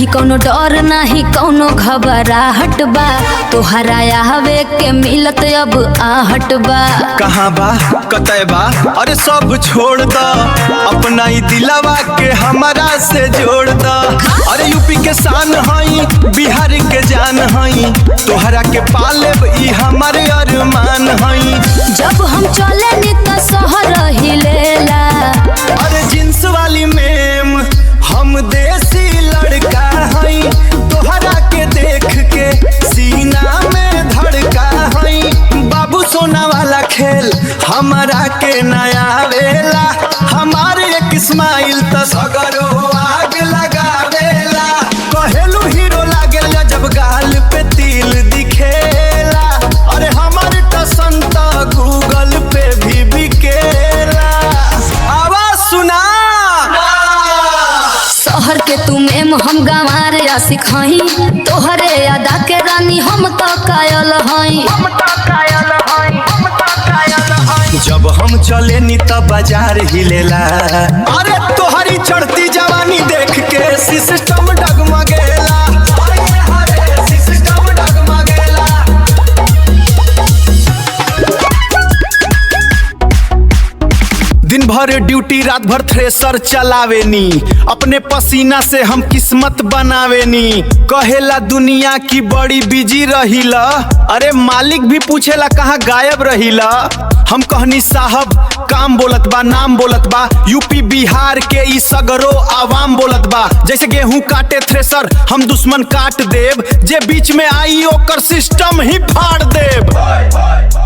नहीं कोनो डर नहीं कोनो घबराहट बा, तोहरा आवे के मिलत अब आहट बा। कहाँ बा कतै बा अरे सब छोड़ द, अपना ही दिलवा के हमारा से जोड़ द। अरे यूपी के शान हई बिहार के जान हई, तोहरा के पालेब ई हमारे अरमान हई। जब हम चले नी त शहर हिलेला, अरे जींस वाली मेम हम देसी लड़का हई, तोहरा के देख के सीना में धड़का हई। बाबू सोना वाला खेल हमारा के नया वेला, हमारे एक स्माइल त सगरो आग लगावेला। कहेलू हीरो लागेला जब गाल पे तिल दिखेला, अरे हमारे टसन त गूगल पे भी बिकेला। आवाज सुना शहर के तुमें हम गंवारे आशिक हई, तोहरे अदा के रानी हम तो कायल हई। जब हम चले नी त बाजार हिलेला, अरे तोहरी चढ़ती जवानी देख के सिस्टम डगमगेला। सिस्टम डगमगेला। दिन भर ड्यूटी रात भर थ्रेसर चलावेनी, अपने पसीना से हम किस्मत बनावेनी। कहेला दुनिया की बड़ी बिजी रहिला, अरे मालिक भी पूछेला कहाँ गायब रहिला। हम कहनी साहब काम बोलत बा नाम बोलत बा, यूपी बिहार के ई सगरो आवाम बोलत बा। जैसे गेहूं काटे थ्रेसर हम दुश्मन काट देब, जे बीच में आई ओकर सिस्टम ही फाड़ देब।